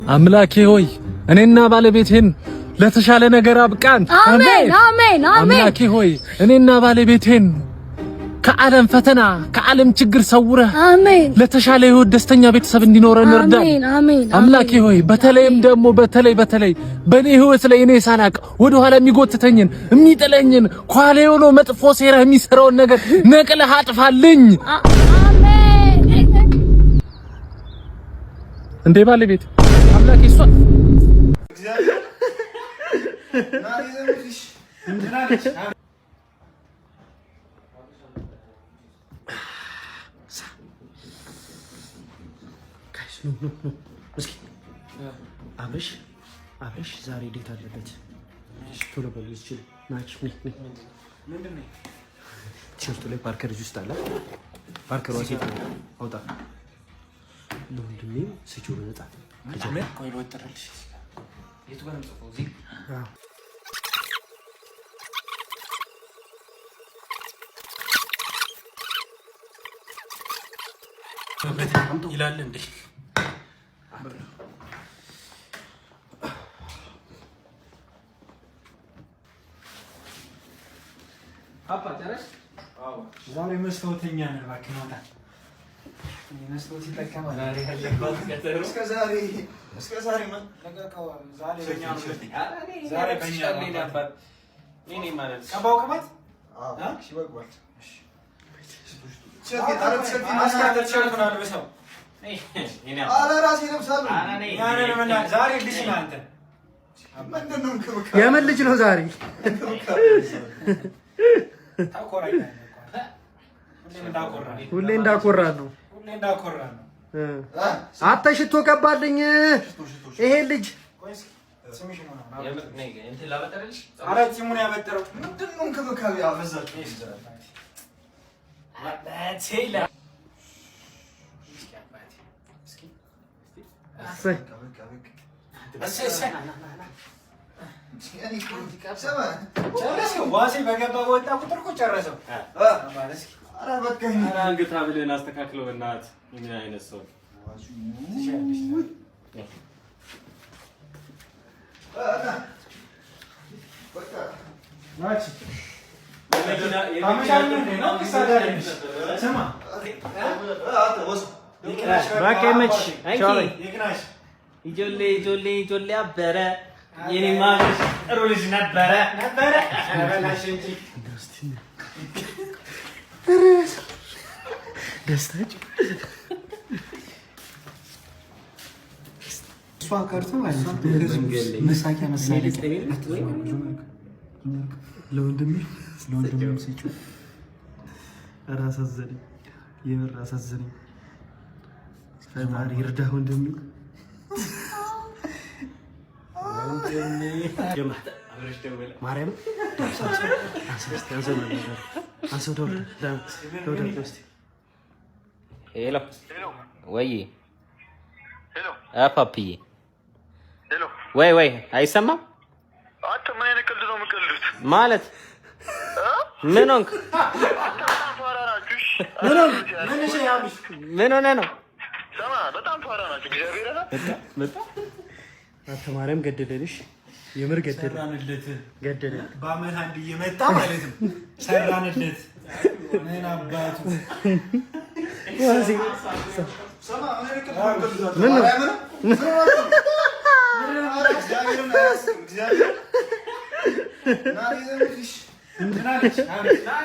አምላኬ ሆይ እኔና ባለቤቴን ለተሻለ ነገር አብቃን። አሜን አሜን አሜን። አምላኬ ሆይ እኔና ባለቤቴን ከዓለም ፈተና ከዓለም ችግር ሰውረህ አሜን ለተሻለ ህይወት ደስተኛ ቤተሰብ እንዲኖረን እርዳን። አሜን አሜን። አምላኬ ሆይ በተለይም ደግሞ በተለይ በኔ ህይወት ላይ እኔ ሳላቅ ወደ ኋላ የሚጎትተኝን የሚጥለኝን ኳሌ ሆኖ መጥፎ ሴራ የሚሰራውን ነገር ነቅለህ አጥፋልኝ። አሜን። እንዴ ባለቤት አምላኬ እሷ አብረሽ ዛሬ ዴት አለበት። ቶሎ በሉ ይችል ናችሁ። ምንድነው ቲሸርቱ ላይ ፓርከር ጁስ አለ። ፓርከር ወሴት አውጣ ለወንድሜ ስጪው በነጣ አጀመረ ቆይ ወጥረልሽ የቱ ጋር ነው ጽፎ እዚህ ይላል እንዴ? አባ ጨረስ? አዎ ዛሬ መስታወተኛ ነን። እባክህ ማታ መስታወት ይጠቀማል። ዛሬ ያለበት ከተሩ እስከ ዛሬ ማን ለቀቀው? ዛሬ በእኛ ነው። ዛሬ በእኛ ነው። እኔ ማለት ቀባው ከማት አዎ እሺ በቃ እሺ የምን ልጅ ነው ዛሬ? ሁሌ እንዳኮራ ነው። አተ ሽቶ ቀባልኝ ይሄ ልጅ ዋሴ በገባ በወጣ ቁጥር እኮ ጨረሰው። አንገታ ብለን አስተካክለው በእናትህ ምን አይነት ሰው ጆሌ አበረ የኔማ ጥሩ ልጅ ነበረ። ደስታች እሷ ቀርቶ መሳቂያ መሳቂያ ለወንድሜ ሲጩ አሳዘነኝ። የምር አሳዘነኝ። ፈጣሪ ይርዳህ ወንድሜ። ማርያም ሄሎ ወይ ፓፒዬ ወይ አይሰማም? አንተ ምን አይነት ቀልድ ነው የምትቀልዱት? ማለት ምን ሆንክ? ምን ሆነህ ነው? በጣም ፋራ ናችሁ። እግዚአብሔር በጣም አንተ ማርያም ገደለልሽ። የምር ገደለልሽ። በአመት አንድ እየመጣ ማለት ነው። ሰራንለት ምን አባቱ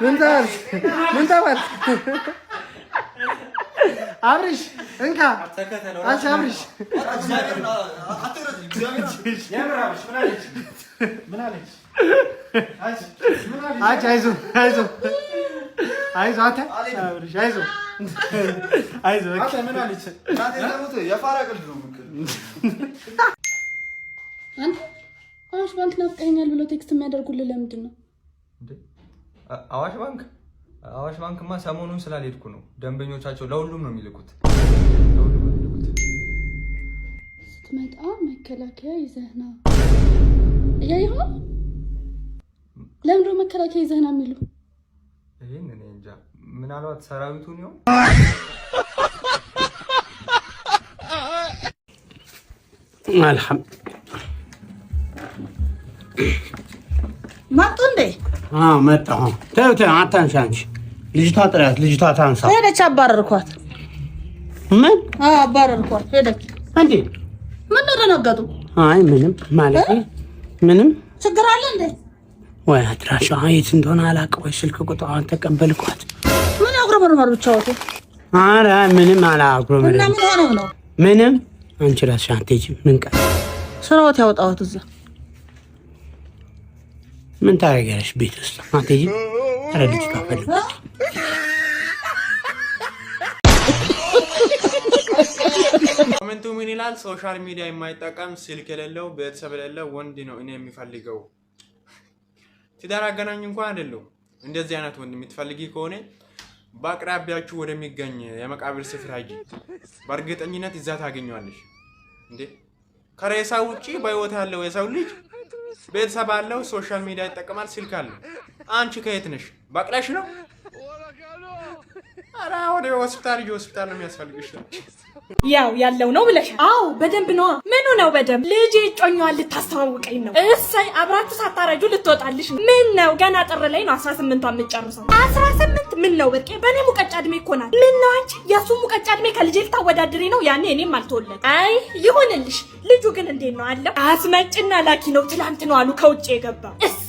ምን አብርሽ እንካ አንቺ አብርሽ ምን አለች? አይዞህ አንተ አብርሽ አይዞህ በቃ ምን አለች? የፋራ ቀልድ ነው አንተ አዋሽ ባንክ ናፍቀኸኛል ብለው ቴክስት የሚያደርጉልህ ለምንድን ነው? አዋሽ ባንክማ ሰሞኑን ስላልሄድኩ ነው። ደንበኞቻቸው ለሁሉም ነው የሚልኩት። ስትመጣ መከላከያ ይዘህ ና እያየኸው። ለምንድን ነው መከላከያ ይዘህ ና የሚሉ? ይሄን እኔ እንጃ። ምናልባት ሰራዊቱን ይሆን? አልሐምድ መጡ እንዴ? መጣሁ። ተው አታንሺ አንቺ። ልጅቷ ጥራት ልጅቷ ታንሳ። ሄደች አባረርኳት። ምን? አባረርኳት ሄደች። እንዴ ምን ደነገጡ? አይ ምንም ማለት ምንም ችግር አለ እንዴ? ወይ አድራሻ የት እንደሆነ አላውቅም። ወይ ስልክ ቁጥሯን ተቀበልኳት። ምን ያጉረመርማል ብቻ ወጡ? ኧረ ምንም አላጉረመርም። እና ምን ሆነው ነው? ምንም አንቺ እራስሽ አትሄጂም። ምን ቀን ስራዎት ያወጣሁት እዛ ምን ታደርጊያለሽ? ቤት ውስጥ አትሄጂም? ኧረ ልጅቷ ፈልጋት ኮሜንቱ ምን ይላል? ሶሻል ሚዲያ የማይጠቀም ስልክ የሌለው ቤተሰብ የሌለው ወንድ ነው እኔ የሚፈልገው። ትዳር አገናኝ እንኳን አይደለም። እንደዚህ አይነት ወንድ የምትፈልጊ ከሆነ በአቅራቢያችሁ ወደሚገኝ የመቃብር ስፍራ ሂጂ። በእርግጠኝነት እዛ ታገኘዋለሽ። እንዴ ከሬሳ ውጪ በህይወት ያለው የሰው ልጅ ቤተሰብ አለው፣ ሶሻል ሚዲያ ይጠቀማል፣ ስልክ አለው። አንቺ ከየት ነሽ? በቅለሽ ነው? አራ ወደ ሆስፒታል ነው የሚያስፈልግሽ። ያው ያለው ነው ብለሻል። አዎ በደንብ ነው። ምኑ ነው በደንብ? ልጅ እጮኛዋን ልታስተዋውቀኝ ነው። እሰይ አብራችሁ ሳታረጁ ልትወጣልሽ ነው። ምን ነው ገና ጥር ላይ ነው 18 የምትጨርሰው። 18 ምን ነው በቃ በኔ ሙቀጫ እድሜ እኮ ናት። ምን ነው አንቺ የሱ ሙቀጫ እድሜ ከልጄ ልታወዳድሪ ነው? ያኔ እኔም አልተወለድኩም። አይ ይሁንልሽ። ልጁ ግን እንዴት ነው አለው? አስመጭና ላኪ ነው። ትላንት ነው አሉ ከውጭ የገባ።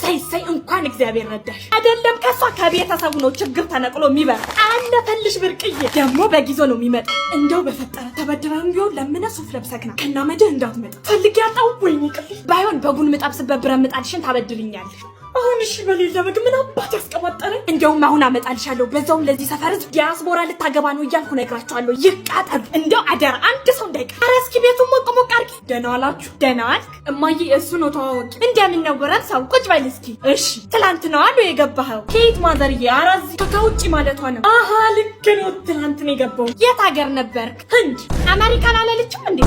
እሰይ እንኳን እግዚአብሔር ረዳሽ። አይደለም ከሷ ከቤተሰቡ ነው ችግር ተነቅሎ የሚበራ አለፈልሽ። ብርቅዬ ደግሞ በጊዜ ነው የሚመጣ። እንደው በፈጠረ ተበድረን ቢሆን ለምን ሱፍ ለብሰክና ከናመድህ እንዳትመጣ ፈልግ ያጣው ወይኔ ቅል ባይሆን በጉን ምጣብስበት ብረት ምጣድሽን ታበድልኛለሽ። አሁን እሺ በሌላ በግ ምን አባት ያስቀባጠረኝ። እንደውም አሁን አመጣልሻለሁ። በዛውም ለዚህ ሰፈር ዲያስፖራ ልታገባ ነው እያልኩ ነግራቸዋለሁ። ይቃጠሉ እንደው አደራ አንድ ሰው እንዳይቀር። ኧረ እስኪ ቤቱን ሞቅ ሞቅ አድርጊ። ደህና ዋላችሁ? ደህና ዋልክ እማዬ? እሱ ነው ተዋወቂ። እንደምን ነው ወረን ሰው ቁጭ በል እስኪ። እሺ ትላንት ነው አሉ የገባኸው? ከየት ማዘርዬ? ኧረ እዚህ ከውጭ ማለቷ ነው። አሃ ልክ ነው። ትላንት ነው የገባው። የት ሀገር ነበርክ? ህንድ። አሜሪካን አላለችም እንዴ?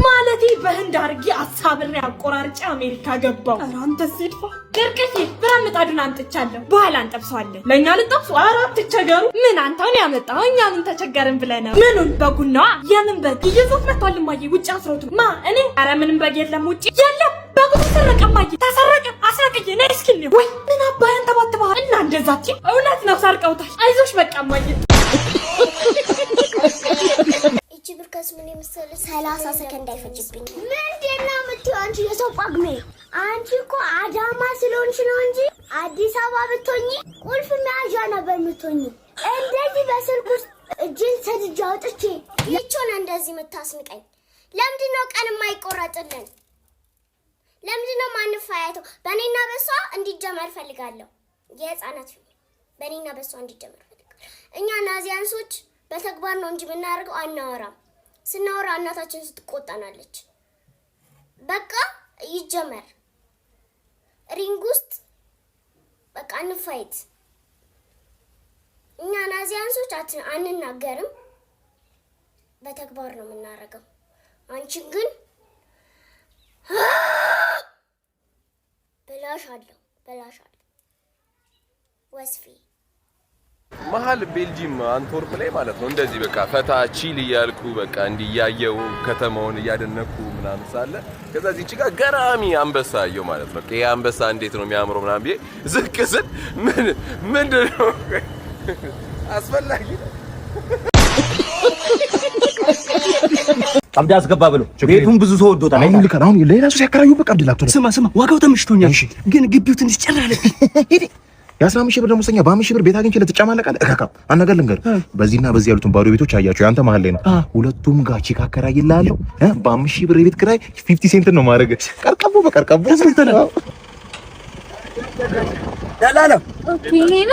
ማለቴ በህንድ አድርጌ አሳብሬ አቆራርጬ አሜሪካ ገባው። ኧረ አንተ ሲድፋ ገርቀሽ ብረት ምጣዱን አምጥቻለሁ። በኋላ እንጠብሰዋለን። ለእኛ ልጠብሱ? ኧረ አትቸገሩ። ምን አንተውን ያመጣው? እኛ ምን ተቸገርን ብለህ ነው? ምኑን? በጉን ነዋ። የምን በግ? ይዞት መጥቷል እማዬ። ውጭ አስሮቱ። ማ እኔ? ኧረ ምንም በግ የለም ውጭ የለም። በጉ ተሰረቀ እማዬ። ተሰረቀ? አስረቅዬ ነይ እስኪ እንየው። ወይ ምን አባህን ተባትበሃል እና እንደዛች? እውነት ነው ሰርቀውታል። አይዞሽ በቃ እማዬ። እቺ ብርከስ ምን ይመስል 30 ሰከንድ አይፈጅብኝ። ምንድነው የምትይው አንቺ የሰው ጳጉሜ? አንቺ እኮ አዳማ ስለሆንሽ ነው እንጂ አዲስ አበባ ብትሆኚ ቁልፍ መያዣ ነበር የምትሆኚ። እንደዚህ በስልክ ውስጥ እጅን ሰድጄ አውጥቼ ይቾን እንደዚህ የምታስንቀኝ ለምንድነው? ቀን የማይቆረጥልን ለምንድነው? ማንፋያተው በእኔና በሷ እንዲጀመር ፈልጋለሁ። የህፃናት በእኔና በሷ እንዲጀመር ፈልጋለሁ። እኛ ናዚያንሶች በተግባር ነው እንጂ የምናደርገው አናወራም። ስናወራ እናታችን ስትቆጣናለች። በቃ ይጀመር። ሪንግ ውስጥ በቃ እንፋይት። እኛ ናዚያንሶች አንናገርም፣ በተግባር ነው የምናደርገው። አንቺ ግን ብላሻለሁ ወስፊ መሀል ቤልጂየም አንትወርፕ ላይ ማለት ነው። እንደዚህ በቃ ፈታ ቺል እያልኩ በቃ እንዲያየው ከተማውን እያደነኩ ምናምን ሳለ ከዛ እዚች ጋር ገራሚ አንበሳ አየሁ ማለት ነው። ይሄ አንበሳ እንዴት ነው የሚያምረው ምናምን ብዬ ዝቅ ስል ምንድን ነው አስፈላጊ ቀብድ አስገባ ብሎ ቤቱን ብዙ ሰው ወዶታል። አሁን ልከና አሁን ሌላ ሰው ሲያከራዩ በቀብድ ላክቶ ስማ ዋጋው ተመችቶኛል፣ ግን ግቢው ትንሽ ጭር አለ። የ15 ሺህ ብር ደሞዝተኛ በ5 ሺህ ብር ቤት አግኝቼ ልትጨማለቃለህ? እካካ አናገር ልንገር፣ በዚህና በዚህ ያሉትን ባዶ ቤቶች አያቸው ያንተ መሀል ላይ ነው። ሁለቱም ጋር ቼክ አከራይልሃለሁ። በ5 ሺህ ብር የቤት ኪራይ 50 ሴንት ነው ማድረግ። ቀርቀቦ በቀርቀቦ ደላላ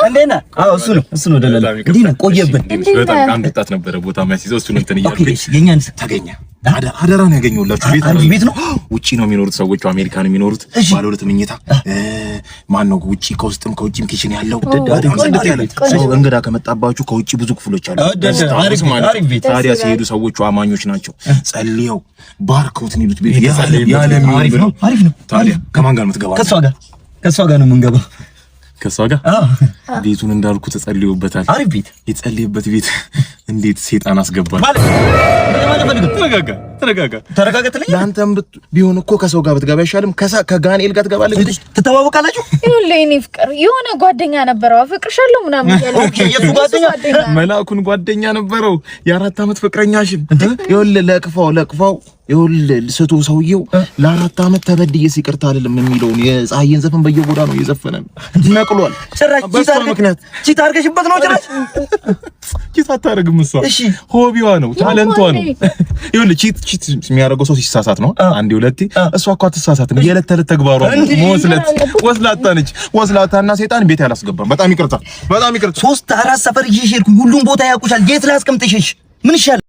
እንዴና? አዎ እሱ ነው ደላላ። እንዴ ነው ቆየብን። በጣም አንድ ወጣት ነበረ ቦታ ማስይዘው እሱ ነው እንትን እያልኩኝ የኛን ታገኛ አደራ ነው ያገኘሁላችሁ። ቤት ነው ውጪ ነው የሚኖሩት ሰዎቹ፣ አሜሪካ ነው የሚኖሩት። ባለ ሁለት መኝታ ማን ነው ውጪ ከውስጥም ከውጪም ኪችን ያለው እንግዳ ከመጣባችሁ ከውጪ ብዙ ክፍሎች አሉ። አሪፍ ቤት። ታዲያ ሲሄዱ ሰዎቹ አማኞች ናቸው። ጸልየው ባርኮት ነው ቤት ያለ አሪፍ ነው። ታዲያ ከማን ጋር የምትገባው? ከሷ ጋር ነው የምንገባው። ከሷ ጋር ቤቱን እንዳልኩ ተጸልዮበታል። አሪፍ ቤት የጸልየበት ቤት እንዴት ሴጣን አስገባል ተረጋጋ ትለኝ። ለአንተም ቢሆን እኮ ከሰው ጋር ብትገባ አይሻልም? ከጋኔል ጋር ትገባለህ። ትተዋወቃላችሁ? ይኸውልህ የእኔ ፍቅር የሆነ ጓደኛ ነበረው አፍቅርሻለሁ ምናምን እያለ የሱ ጓደኛ መልአኩን ጓደኛ ነበረው የ4 ዓመት ፍቅረኛሽን። ይኸውልህ ለቅፋው ይኸውልህ ስቶ ሰውየው ለ4 ዓመት ተበድዬ ይቅርታ አይደለም የሚለውን የፀሐይን ዘፈን በየጎዳ ነው እየዘፈነ ነቅሏል። ጭራሽ ቺት አድርገሽበት ነው? ጭራሽ ቺት አታደርግም እሷ። ሆቢዋ ነው፣ ታለንቷ ነው። ይኸውልህ ቺት የሚያደርገው ሰው ሲሳሳት ነው አንዴ ሁለቴ። እሷ እኮ አትሳሳትም፣ የዕለት ተዕለት ተግባሯ ነው። ወስላታ ነች። ወስላታና ሰይጣን ቤት ያላስገባም። በጣም ይቅርታ። 3-4 ሰፈር ይዤሽ ሄድኩኝ። ሁሉም ቦታ ያውቁሻል። የት ላስቀምጥሽ? ምን ይሻላል?